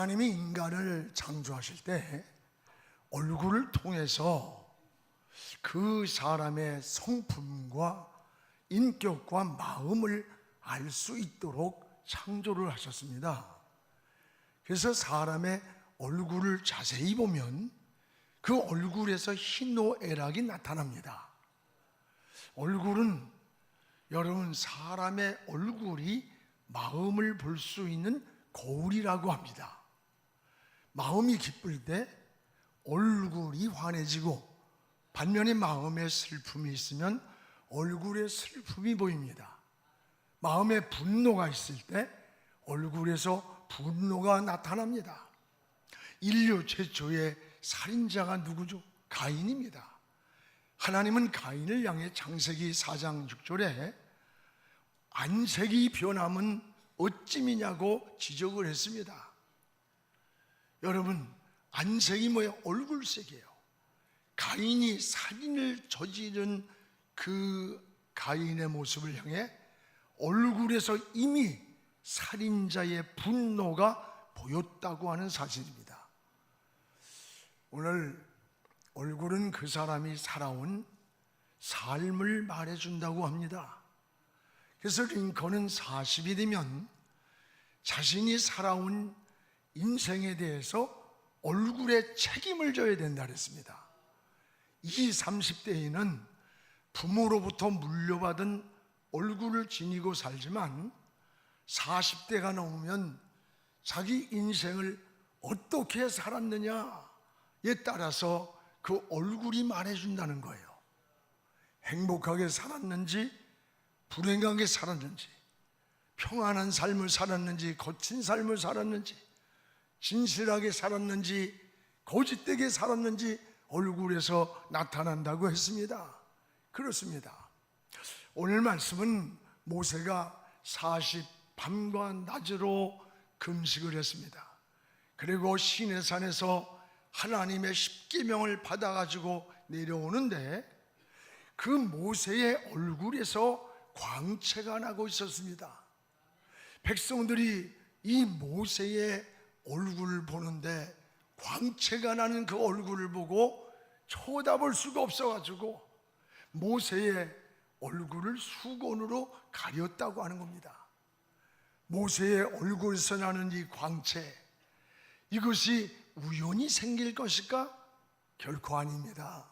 하나님이 인간을 창조하실 때 얼굴을 통해서 그 사람의 성품과 인격과 마음을 알 수 있도록 창조를 하셨습니다. 그래서 사람의 얼굴을 자세히 보면 그 얼굴에서 희노애락이 나타납니다. 얼굴은 여러분, 사람의 얼굴이 마음을 볼 수 있는 거울이라고 합니다. 마음이 기쁠 때 얼굴이 환해지고, 반면에 마음에 슬픔이 있으면 얼굴에 슬픔이 보입니다. 마음에 분노가 있을 때 얼굴에서 분노가 나타납니다. 인류 최초의 살인자가 누구죠? 가인입니다. 하나님은 가인을 향해 창세기 4장 6절에 안색이 변함은 어찌미냐고 지적을 했습니다. 여러분, 안색이 뭐예요? 얼굴색이에요. 가인이 살인을 저지른 그 가인의 모습을 향해 얼굴에서 이미 살인자의 분노가 보였다고 하는 사실입니다. 오늘 얼굴은 그 사람이 살아온 삶을 말해준다고 합니다. 그래서 링컨은 40이 되면 자신이 살아온 인생에 대해서 얼굴에 책임을 져야 된다 그랬습니다. 20, 30대에는 부모로부터 물려받은 얼굴을 지니고 살지만 40대가 넘으면 자기 인생을 어떻게 살았느냐에 따라서 그 얼굴이 말해준다는 거예요. 행복하게 살았는지, 불행하게 살았는지, 평안한 삶을 살았는지, 거친 삶을 살았는지, 진실하게 살았는지, 거짓되게 살았는지 얼굴에서 나타난다고 했습니다. 그렇습니다. 오늘 말씀은 모세가 40 밤과 낮으로 금식을 했습니다. 그리고 시내산에서 하나님의 십계명을 받아가지고 내려오는데 그 모세의 얼굴에서 광채가 나고 있었습니다. 백성들이 이 모세의 얼굴을 보는데 광채가 나는 그 얼굴을 보고 쳐다볼 수가 없어가지고 모세의 얼굴을 수건으로 가렸다고 하는 겁니다. 모세의 얼굴에서 나는 이 광채, 이것이 우연히 생길 것일까? 결코 아닙니다.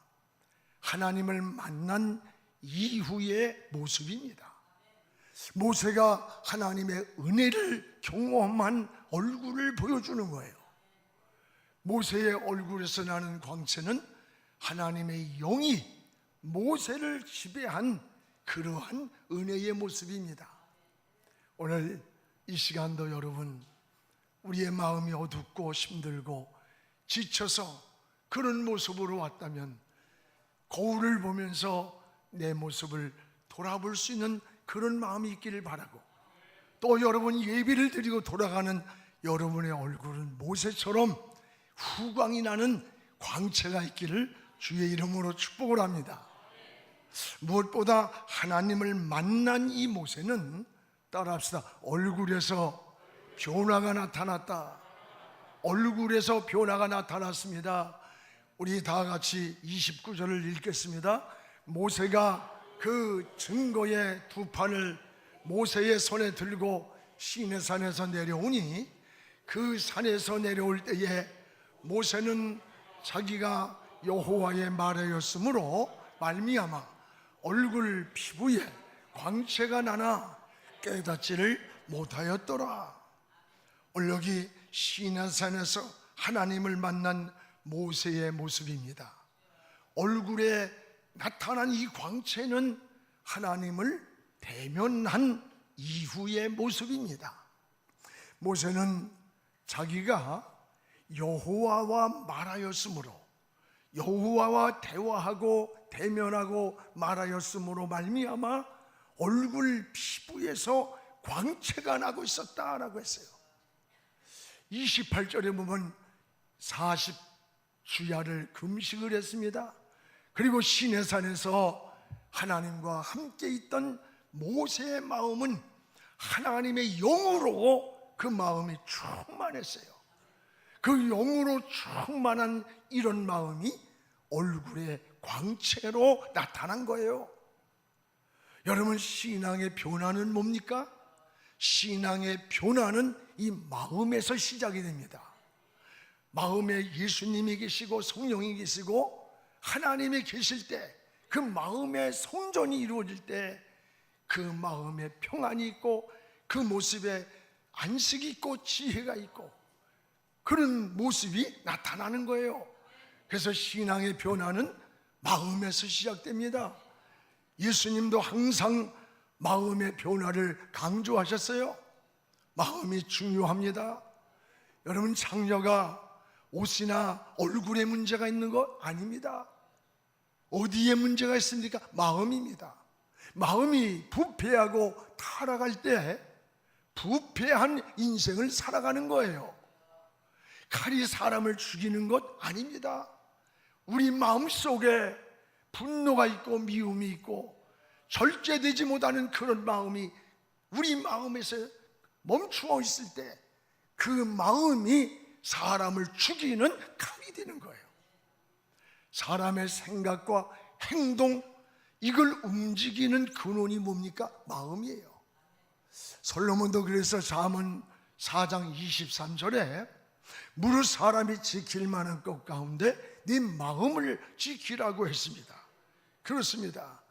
하나님을 만난 이후의 모습입니다. 모세가 하나님의 은혜를 경험한 얼굴을 보여주는 거예요. 모세의 얼굴에서 나는 광채는 하나님의 영이 모세를 지배한 그러한 은혜의 모습입니다. 오늘 이 시간도 여러분, 우리의 마음이 어둡고 힘들고 지쳐서 그런 모습으로 왔다면 거울을 보면서 내 모습을 돌아볼 수 있는 그런 마음이 있기를 바라고, 또 여러분 예배를 드리고 돌아가는 여러분의 얼굴은 모세처럼 후광이 나는 광채가 있기를 주의 이름으로 축복을 합니다. 무엇보다 하나님을 만난 이 모세는, 따라합시다, 얼굴에서 변화가 나타났다. 얼굴에서 변화가 나타났습니다. 우리 다 같이 29절을 읽겠습니다. 모세가 그 증거의 두 판을 모세의 손에 들고 시내산에서 내려오니 그 산에서 내려올 때에 모세는 자기가 여호와의 말하였으므로 말미암아 얼굴 피부에 광채가 나나 깨닫지를 못하였더라. 오늘 여기 시내산에서 하나님을 만난 모세의 모습입니다. 얼굴에 나타난 이 광채는 하나님을 대면한 이후의 모습입니다. 모세는 자기가 여호와와 말하였으므로, 여호와와 대화하고 대면하고 말하였으므로 말미암아 얼굴 피부에서 광채가 나고 있었다라고 했어요. 28절에 보면 40주야를 금식을 했습니다. 그리고 시내산에서 하나님과 함께 있던 모세의 마음은 하나님의 영으로 그 마음이 충만했어요. 그 영으로 충만한 이런 마음이 얼굴의 광채로 나타난 거예요. 여러분, 신앙의 변화는 뭡니까? 신앙의 변화는 이 마음에서 시작이 됩니다. 마음에 예수님이 계시고 성령이 계시고 하나님이 계실 때, 그 마음의 성전이 이루어질 때 그 마음에 평안이 있고 그 모습에 안식이 있고 지혜가 있고 그런 모습이 나타나는 거예요. 그래서 신앙의 변화는 마음에서 시작됩니다. 예수님도 항상 마음의 변화를 강조하셨어요. 마음이 중요합니다. 여러분, 장녀가 옷이나 얼굴에 문제가 있는 것 아닙니다. 어디에 문제가 있습니까? 마음입니다. 마음이 부패하고 타락할 때 부패한 인생을 살아가는 거예요. 칼이 사람을 죽이는 것 아닙니다. 우리 마음속에 분노가 있고 미움이 있고 절제되지 못하는 그런 마음이 우리 마음에서 멈추어 있을 때 그 마음이 사람을 죽이는 칼이 되는 거예요. 사람의 생각과 행동, 이걸 움직이는 근원이 뭡니까? 마음이에요. 솔로몬도 그래서 잠언 4장 23절에 무릇 사람이 지킬 만한 것 가운데 네 마음을 지키라고 했습니다. 그렇습니다.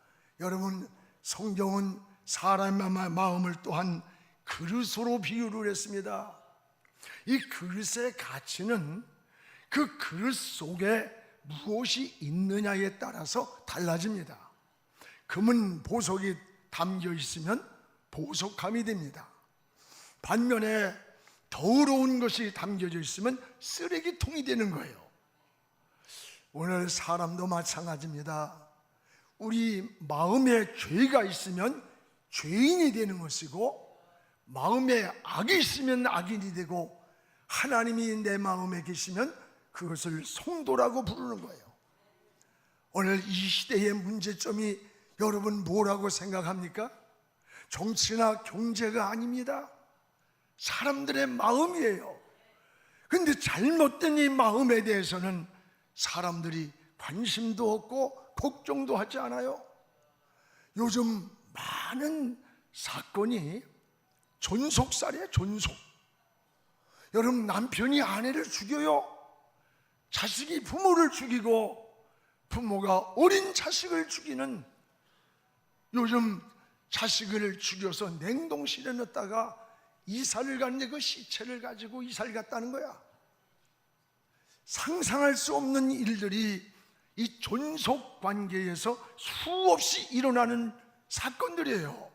여러분, 성경은 사람의 마음을 또한 그릇으로 비유를 했습니다. 이 그릇의 가치는 그 그릇 속에 무엇이 있느냐에 따라서 달라집니다. 금은 보석이 담겨 있으면 보석함이 됩니다. 반면에 더러운 것이 담겨져 있으면 쓰레기통이 되는 거예요. 오늘 사람도 마찬가지입니다. 우리 마음에 죄가 있으면 죄인이 되는 것이고, 마음에 악이 있으면 악인이 되고, 하나님이 내 마음에 계시면 그것을 성도라고 부르는 거예요. 오늘 이 시대의 문제점이 여러분 뭐라고 생각합니까? 정치나 경제가 아닙니다. 사람들의 마음이에요. 근데 잘못된 이 마음에 대해서는 사람들이 관심도 없고 걱정도 하지 않아요. 요즘 많은 사건이 존속살이에요. 존속. 여러분, 남편이 아내를 죽여요. 자식이 부모를 죽이고 부모가 어린 자식을 죽이는, 요즘 자식을 죽여서 냉동실에 넣었다가 이사를 갔는데 그 시체를 가지고 이사를 갔다는 거야. 상상할 수 없는 일들이 이 존속 관계에서 수없이 일어나는 사건들이에요.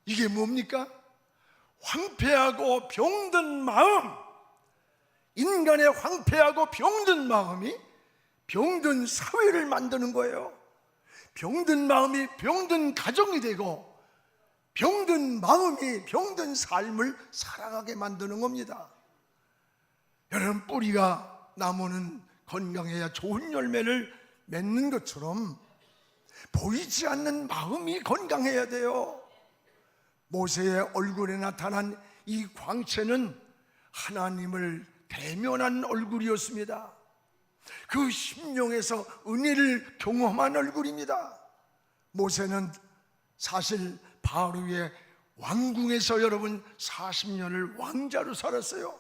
이게 뭡니까? 황폐하고 병든 마음, 인간의 황폐하고 병든 마음이 병든 사회를 만드는 거예요. 병든 마음이 병든 가정이 되고 병든 마음이 병든 삶을 살아가게 만드는 겁니다. 여러분, 뿌리가 나무는 건강해야 좋은 열매를 맺는 것처럼 보이지 않는 마음이 건강해야 돼요. 모세의 얼굴에 나타난 이 광채는 하나님을 대면한 얼굴이었습니다. 그 심령에서 은혜를 경험한 얼굴입니다. 모세는 사실 바로의 왕궁에서 여러분 40년을 왕자로 살았어요.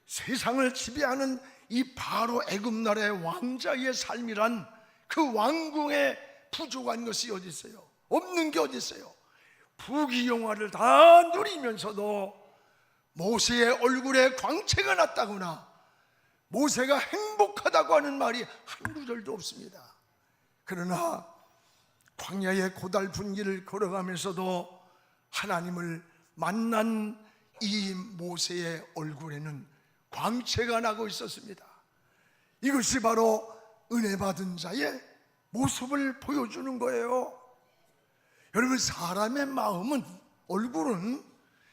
세상을 지배하는 이 바로 애굽 나라의 왕자의 삶이란, 그 왕궁에 부족한 것이 어디 있어요? 없는 게 어디 있어요? 부귀영화를 다 누리면서도 모세의 얼굴에 광채가 났다거나 모세가 행복하다고 하는 말이 한 구절도 없습니다. 그러나 광야의 고달픈 길을 걸어가면서도 하나님을 만난 이 모세의 얼굴에는 광채가 나고 있었습니다. 이것이 바로 은혜 받은 자의 모습을 보여주는 거예요. 여러분, 사람의 마음은, 얼굴은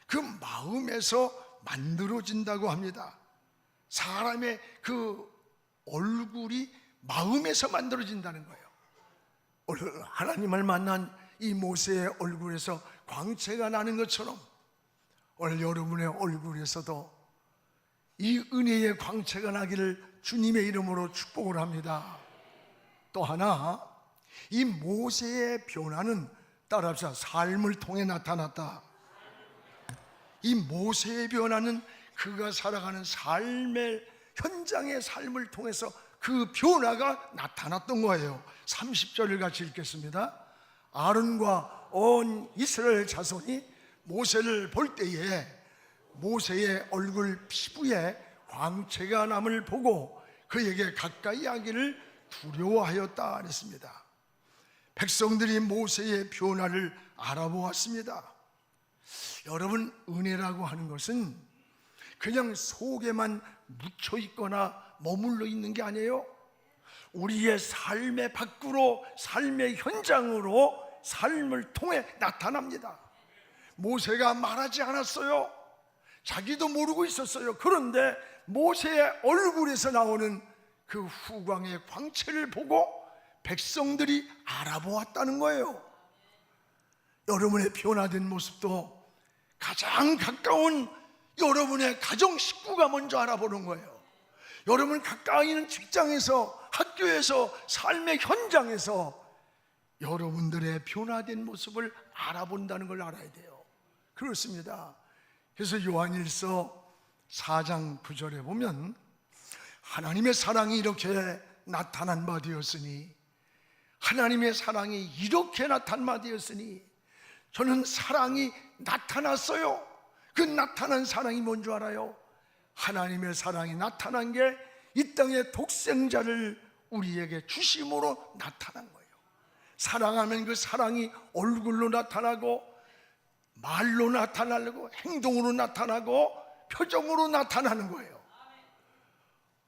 그 마음에서 만들어진다고 합니다. 사람의 그 얼굴이 마음에서 만들어진다는 거예요. 오늘 하나님을 만난 이 모세의 얼굴에서 광채가 나는 것처럼 오늘 여러분의 얼굴에서도 이 은혜의 광채가 나기를 주님의 이름으로 축복을 합니다. 또 하나, 이 모세의 변화는 따라합시다. 삶을 통해 나타났다. 이 모세의 변화는 그가 살아가는 삶의 현장의 삶을 통해서 그 변화가 나타났던 거예요. 30절을 같이 읽겠습니다. 아론과 온 이스라엘 자손이 모세를 볼 때에 모세의 얼굴 피부에 광채가 남을 보고 그에게 가까이 하기를 두려워하였다 그랬습니다. 백성들이 모세의 변화를 알아보았습니다. 여러분, 은혜라고 하는 것은 그냥 속에만 묻혀 있거나 머물러 있는 게 아니에요. 우리의 삶의 밖으로, 삶의 현장으로 삶을 통해 나타납니다. 모세가 말하지 않았어요. 자기도 모르고 있었어요. 그런데 모세의 얼굴에서 나오는 그 후광의 광채를 보고 백성들이 알아보았다는 거예요. 여러분의 변화된 모습도 가장 가까운 여러분의 가정 식구가 먼저 알아보는 거예요. 여러분 가까이 있는 직장에서, 학교에서, 삶의 현장에서 여러분들의 변화된 모습을 알아본다는 걸 알아야 돼요. 그렇습니다. 그래서 요한일서 4장 9절에 보면 하나님의 사랑이 이렇게 나타난 바 되었으니, 하나님의 사랑이 이렇게 나타난 바 되었으니, 저는 사랑이 나타났어요. 그 나타난 사랑이 뭔 줄 알아요? 하나님의 사랑이 나타난 게 이 땅의 독생자를 우리에게 주심으로 나타난 거예요. 사랑하면 그 사랑이 얼굴로 나타나고, 말로 나타나고, 행동으로 나타나고, 표정으로 나타나는 거예요.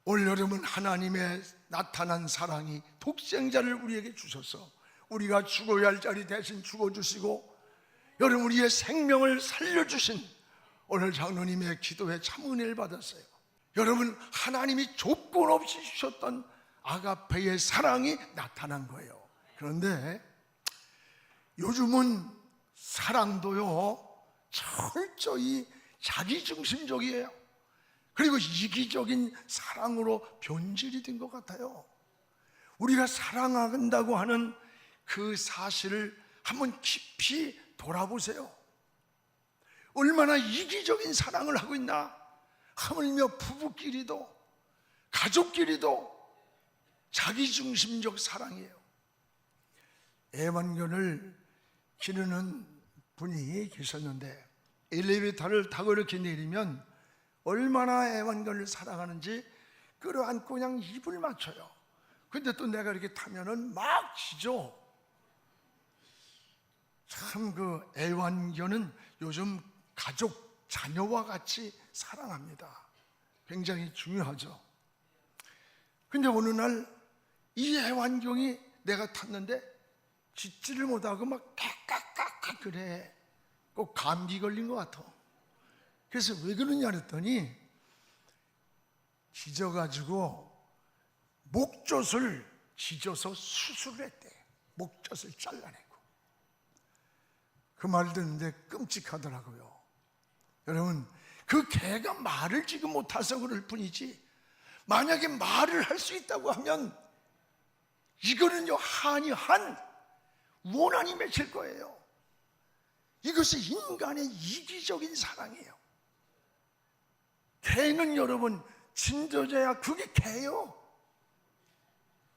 올 여름은 하나님의 나타난 사랑이 독생자를 우리에게 주셔서 우리가 죽어야 할 자리 대신 죽어주시고, 여러분 우리의 생명을 살려주신 오늘 장로님의 기도에 참 은혜를 받았어요. 여러분, 하나님이 조건 없이 주셨던 아가페의 사랑이 나타난 거예요. 그런데 요즘은 사랑도요 철저히 자기중심적이에요. 그리고 이기적인 사랑으로 변질이 된 것 같아요. 우리가 사랑한다고 하는 그 사실을 한번 깊이 돌아보세요. 얼마나 이기적인 사랑을 하고 있나. 하물며 부부끼리도, 가족끼리도 자기중심적 사랑이에요. 애완견을 기르는 분이 계셨는데 엘리베이터를 타고 이렇게 내리면 얼마나 애완견을 사랑하는지 끌어안고 그냥 입을 맞춰요. 근데 또 내가 이렇게 타면은 막 짖어. 참 그 애완견은 요즘 가족, 자녀와 같이 사랑합니다. 굉장히 중요하죠. 근데 어느 날 이 애완견이 내가 탔는데 짖지를 못하고 막 깍깍깍깍 그래. 꼭 감기 걸린 것 같아. 그래서 왜 그러냐 그랬더니 짖어가지고 목젖을 짖어서 수술을 했대. 목젖을 잘라내고. 그 말 듣는데 끔찍하더라고요. 여러분, 그 개가 말을 지금 못해서 그럴 뿐이지, 만약에 말을 할 수 있다고 하면 이거는요 한이 원한이 맺힐 거예요. 이것이 인간의 이기적인 사랑이에요. 개는 여러분 진저자야 그게 개요.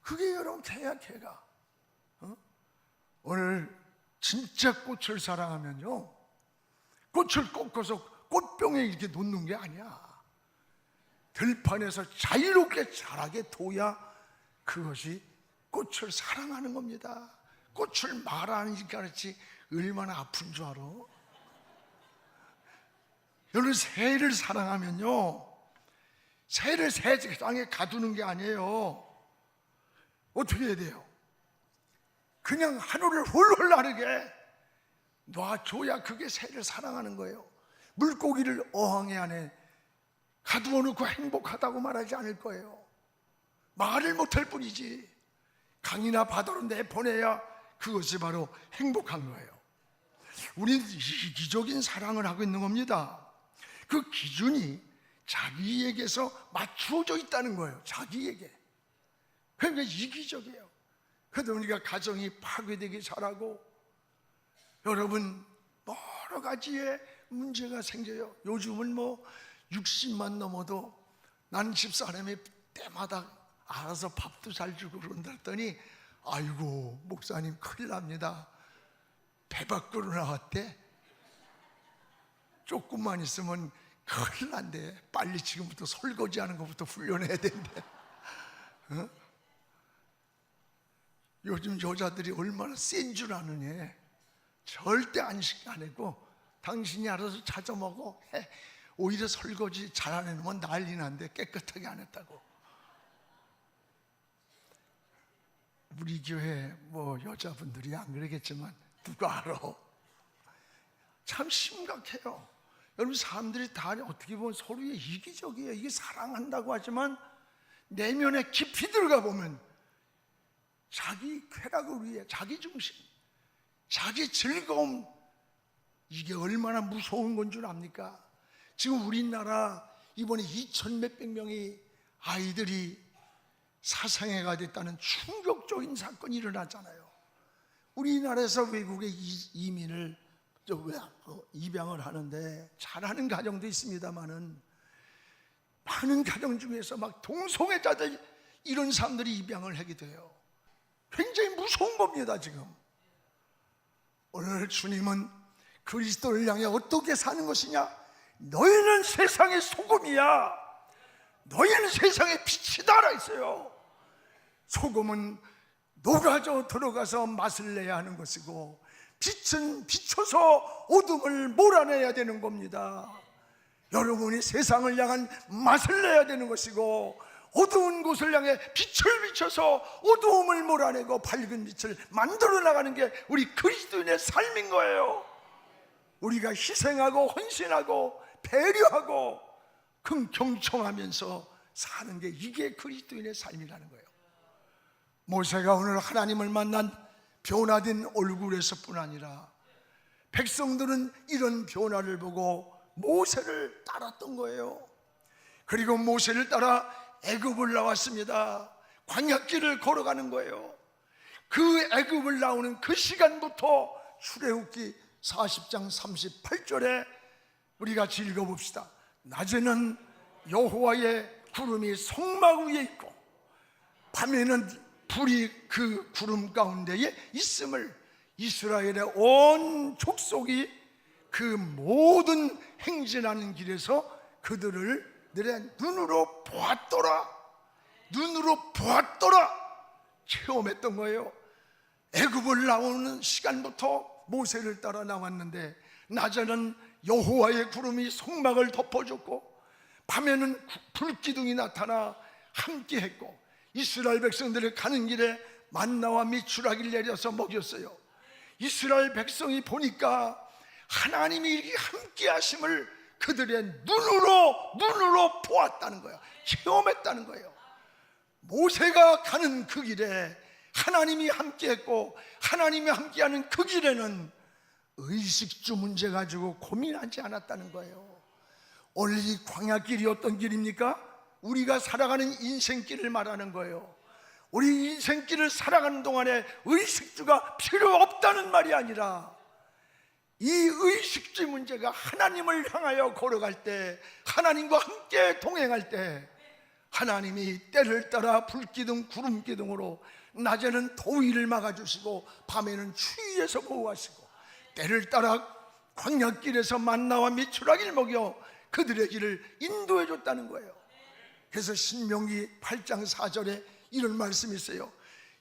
그게 여러분 개야. 개가 오늘 진짜 꽃을 사랑하면요 꽃을 꺾어서 꽃병에 이렇게 놓는 게 아니야. 들판에서 자유롭게 자라게 둬야 그것이 꽃을 사랑하는 겁니다. 꽃을 말하니까 그렇지 얼마나 아픈 줄 알아? 여러분, 새를 사랑하면요 새를 새 땅에 가두는 게 아니에요. 어떻게 해야 돼요? 그냥 하늘을 훌훌 나르게 놔줘야 그게 새를 사랑하는 거예요. 물고기를 어항에 안에 가두어 놓고 행복하다고 말하지 않을 거예요. 말을 못할 뿐이지 강이나 바다로 내보내야 그것이 바로 행복한 거예요. 우리는 이기적인 사랑을 하고 있는 겁니다. 그 기준이 자기에게서 맞추어져 있다는 거예요. 자기에게. 그러니까 이기적이에요. 그러다 보니까 가정이 파괴되기 잘하고, 여러분 여러 가지의 문제가 생겨요. 요즘은 뭐 60만 넘어도 나는 집사람이 때마다 알아서 밥도 잘 주고 그런다 했더니, 아이고 목사님 큰일 납니다. 배 밖으로 나왔대. 조금만 있으면 큰일 난대. 빨리 지금부터 설거지하는 것부터 훈련해야 된대. 어? 요즘 여자들이 얼마나 센 줄 아느냐. 절대 안식 안 하고 당신이 알아서 찾아 먹어 해. 오히려 설거지 잘 안 해놓으면 난리 난데 깨끗하게 안 했다고. 우리 교회 뭐 여자분들이 안 그러겠지만 누가 알아. 참 심각해요. 여러분 사람들이 다 어떻게 보면 서로의 이기적이에요. 이게 사랑한다고 하지만 내면에 깊이 들어가 보면 자기 쾌락을 위해 자기 중심, 자기 즐거움, 이게 얼마나 무서운 건 줄 압니까? 지금 우리나라 이번에 2천 몇백 명의 아이들이 사상해가 됐다는 충격적인 사건이 일어났잖아요. 우리나라에서 외국에 이민을 입양을 하는데 잘하는 가정도 있습니다만은 많은 가정 중에서 막 동성애자들 이런 사람들이 입양을 하게 돼요. 굉장히 무서운 겁니다. 지금 오늘 주님은 그리스도를 향해 어떻게 사는 것이냐? 너희는 세상의 소금이야. 너희는 세상의 빛이다라 했어요. 소금은 녹아져 들어가서 맛을 내야 하는 것이고, 빛은 비춰서 어둠을 몰아내야 되는 겁니다. 여러분이 세상을 향한 맛을 내야 되는 것이고, 어두운 곳을 향해 빛을 비춰서 어두움을 몰아내고 밝은 빛을 만들어 나가는 게 우리 그리스도인의 삶인 거예요. 우리가 희생하고 헌신하고 배려하고 경청하면서 사는 게 이게 그리스도인의 삶이라는 거예요. 모세가 오늘 하나님을 만난 변화된 얼굴에서뿐 아니라 백성들은 이런 변화를 보고 모세를 따랐던 거예요. 그리고 모세를 따라 애굽을 나왔습니다. 광야길을 걸어가는 거예요. 그 애굽을 나오는 그 시간부터 출애굽기 40장 38절에 우리가 같이 읽어봅시다. 낮에는 여호와의 구름이 성막 위에 있고 밤에는 불이 그 구름 가운데에 있음을 이스라엘의 온 족속이 그 모든 행진하는 길에서 그들을 내 눈으로 보았더라. 눈으로 보았더라. 체험했던 거예요. 애굽을 나오는 시간부터 모세를 따라 나왔는데 낮에는 여호와의 구름이 성막을 덮어줬고 밤에는 불기둥이 나타나 함께했고 이스라엘 백성들이 가는 길에 만나와 미추라기를 내려서 먹였어요. 이스라엘 백성이 보니까 하나님이 함께 하심을 그들의 눈으로 보았다는 거예요. 체험했다는 거예요. 모세가 가는 그 길에 하나님이 함께했고 하나님이 함께하는 그 길에는 의식주 문제 가지고 고민하지 않았다는 거예요. 오늘 이 광야길이 어떤 길입니까? 우리가 살아가는 인생길을 말하는 거예요. 우리 인생길을 살아가는 동안에 의식주가 필요 없다는 말이 아니라 이 의식주 문제가 하나님을 향하여 걸어갈 때, 하나님과 함께 동행할 때 하나님이 때를 따라 불기둥 구름기둥으로 낮에는 더위를 막아주시고 밤에는 추위에서 보호하시고 때를 따라 광야길에서 만나와 미추라기를 먹여 그들의 길을 인도해 줬다는 거예요. 그래서 신명기 8장 4절에 이런 말씀이 있어요.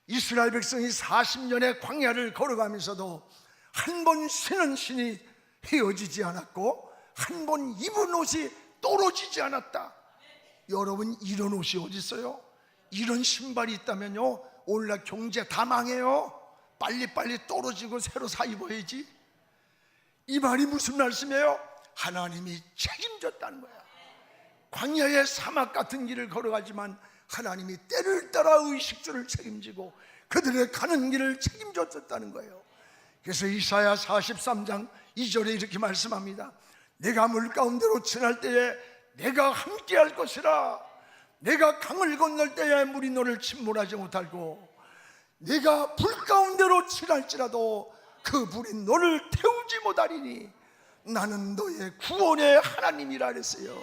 이스라엘 백성이 40년의 광야를 걸어가면서도 한 번 신은 신이 헤어지지 않았고 한 번 입은 옷이 떨어지지 않았다. 여러분 이런 옷이 어디 있어요? 이런 신발이 있다면요 오늘날 경제 다 망해요. 빨리빨리 떨어지고 새로 사 입어야지. 이 말이 무슨 말씀이에요? 하나님이 책임졌다는 거야. 광야의 사막 같은 길을 걸어가지만 하나님이 때를 따라 의식주를 책임지고 그들의 가는 길을 책임졌다는 거예요. 그래서 이사야 43장 2절에 이렇게 말씀합니다. 내가 물 가운데로 지날 때에 내가 함께할 것이라. 내가 강을 건널 때에 물이 너를 침몰하지 못하고 내가 불 가운데로 지날지라도 그 불이 너를 태우지 못하리니 나는 너의 구원의 하나님이라 그랬어요.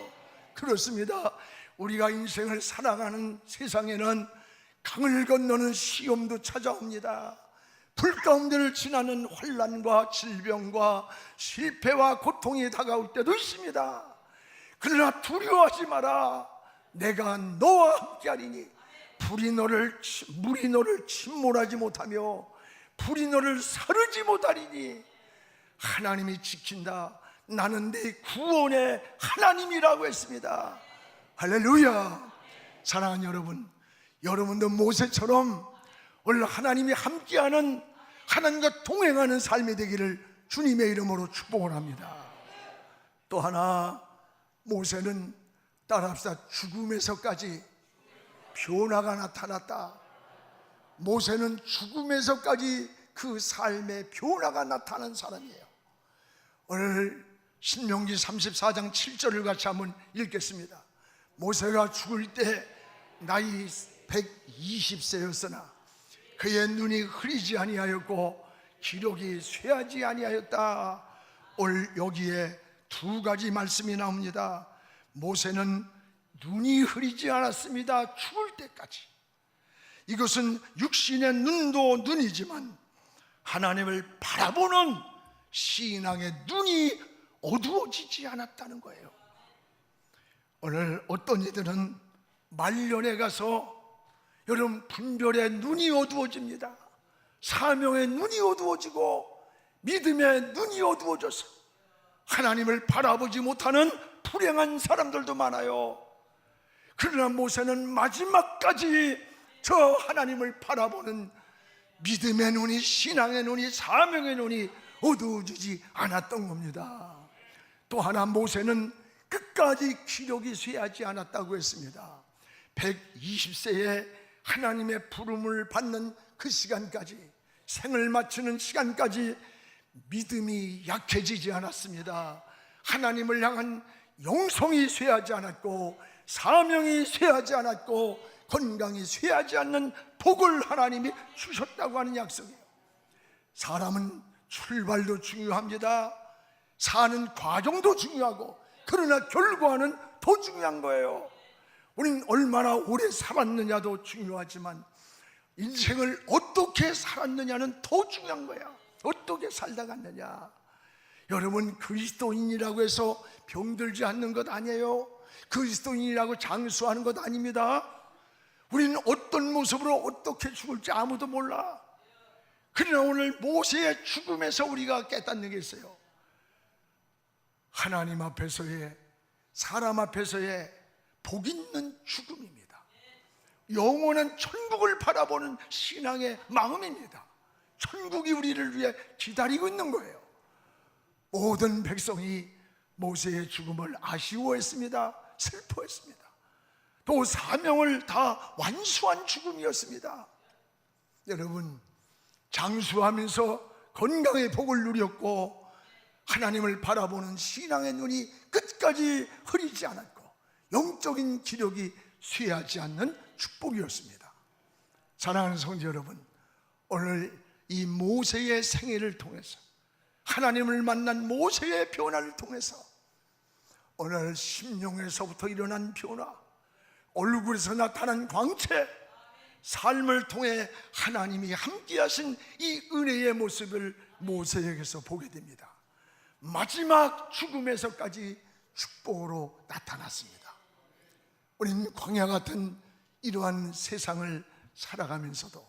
그렇습니다. 우리가 인생을 살아가는 세상에는 강을 건너는 시험도 찾아옵니다. 불 가운데를 지나는 환난과 질병과 실패와 고통이 다가올 때도 있습니다. 그러나 두려워하지 마라. 내가 너와 함께하리니 물이 너를 침몰하지 못하며 불이 너를 사르지 못하리니 하나님이 지킨다. 나는 내 구원의 하나님이라고 했습니다. 할렐루야. 사랑하는 여러분, 여러분도 모세처럼 오늘 하나님이 함께하는, 하나님과 동행하는 삶이 되기를 주님의 이름으로 축복을 합니다. 또 하나, 모세는 따라합시다. 죽음에서까지 변화가 나타났다. 모세는 죽음에서까지 그 삶의 변화가 나타난 사람이에요. 오늘 신명기 34장 7절을 같이 한번 읽겠습니다. 모세가 죽을 때 나이 120세였으나 그의 눈이 흐리지 아니하였고 기력이 쇠하지 아니하였다. 오늘 여기에 두 가지 말씀이 나옵니다. 모세는 눈이 흐리지 않았습니다. 죽을 때까지. 이것은 육신의 눈도 눈이지만 하나님을 바라보는 신앙의 눈이 어두워지지 않았다는 거예요. 오늘 어떤 이들은 말년에 가서 여러분 분별의 눈이 어두워집니다. 사명의 눈이 어두워지고 믿음의 눈이 어두워져서 하나님을 바라보지 못하는 불행한 사람들도 많아요. 그러나 모세는 마지막까지 저 하나님을 바라보는 믿음의 눈이, 신앙의 눈이, 사명의 눈이 어두워지지 않았던 겁니다. 또 하나, 모세는 끝까지 기력이 쇠하지 않았다고 했습니다. 120세에 하나님의 부름을 받는 그 시간까지, 생을 마치는 시간까지 믿음이 약해지지 않았습니다. 하나님을 향한 영성이 쇠하지 않았고 사명이 쇠하지 않았고 건강이 쇠하지 않는 복을 하나님이 주셨다고 하는 약속이에요. 사람은 출발도 중요합니다. 사는 과정도 중요하고 그러나 결과는 더 중요한 거예요. 우리는 얼마나 오래 살았느냐도 중요하지만 인생을 어떻게 살았느냐는 더 중요한 거야. 어떻게 살다 갔느냐. 여러분, 그리스도인이라고 해서 병들지 않는 것 아니에요. 그리스도인이라고 장수하는 것 아닙니다. 우리는 어떤 모습으로 어떻게 죽을지 아무도 몰라. 그러나 오늘 모세의 죽음에서 우리가 깨닫는 게 있어요. 하나님 앞에서의, 사람 앞에서의 복 있는 죽음입니다. 영원한 천국을 바라보는 신앙의 마음입니다. 천국이 우리를 위해 기다리고 있는 거예요. 모든 백성이 모세의 죽음을 아쉬워했습니다. 슬퍼했습니다. 또 사명을 다 완수한 죽음이었습니다. 여러분, 장수하면서 건강의 복을 누렸고 하나님을 바라보는 신앙의 눈이 끝까지 흐리지 않았고 영적인 기력이 쇠하지 않는 축복이었습니다. 사랑하는 성도 여러분, 오늘 이 모세의 생애를 통해서, 하나님을 만난 모세의 변화를 통해서 오늘 심령에서부터 일어난 변화, 얼굴에서 나타난 광채, 삶을 통해 하나님이 함께하신 이 은혜의 모습을 모세에게서 보게 됩니다. 마지막 죽음에서까지 축복으로 나타났습니다. 우리는 광야 같은 이러한 세상을 살아가면서도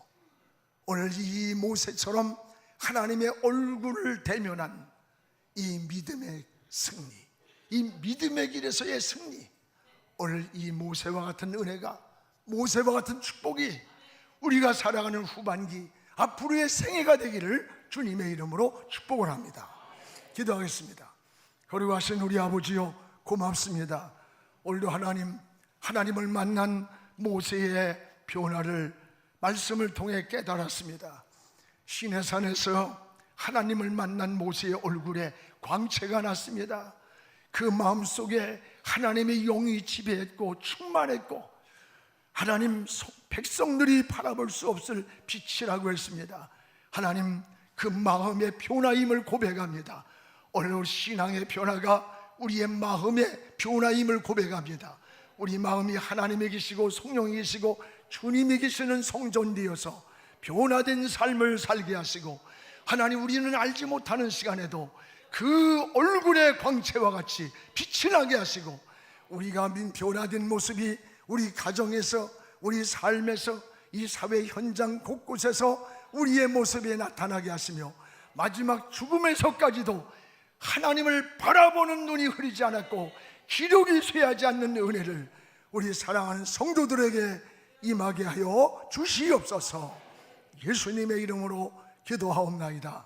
오늘 이 모세처럼 하나님의 얼굴을 대면한 이 믿음의 승리, 이 믿음의 길에서의 승리, 오늘 이 모세와 같은 은혜가, 모세와 같은 축복이 우리가 살아가는 후반기, 앞으로의 생애가 되기를 주님의 이름으로 축복을 합니다. 기도하겠습니다. 거룩하신 우리 아버지요, 고맙습니다. 오늘도 하나님을 만난 모세의 변화를 말씀을 통해 깨달았습니다. 시내산에서 하나님을 만난 모세의 얼굴에 광채가 났습니다. 그 마음속에 하나님의 영이 지배했고 충만했고 하나님 백성들이 바라볼 수 없을 빛이라고 했습니다. 하나님 그 마음의 변화임을 고백합니다. 오늘 신앙의 변화가 우리의 마음의 변화임을 고백합니다. 우리 마음이 하나님이 계시고 성령이 계시고 주님이 계시는 성전되어서 변화된 삶을 살게 하시고, 하나님 우리는 알지 못하는 시간에도 그 얼굴의 광채와 같이 빛이 나게 하시고, 우리가 변화된 모습이 우리 가정에서, 우리 삶에서, 이 사회 현장 곳곳에서 우리의 모습에 나타나게 하시며, 마지막 죽음에서까지도 하나님을 바라보는 눈이 흐리지 않았고 기력이 쇠하지 않는 은혜를 우리 사랑하는 성도들에게 임하게 하여 주시옵소서. 예수님의 이름으로 기도하옵나이다.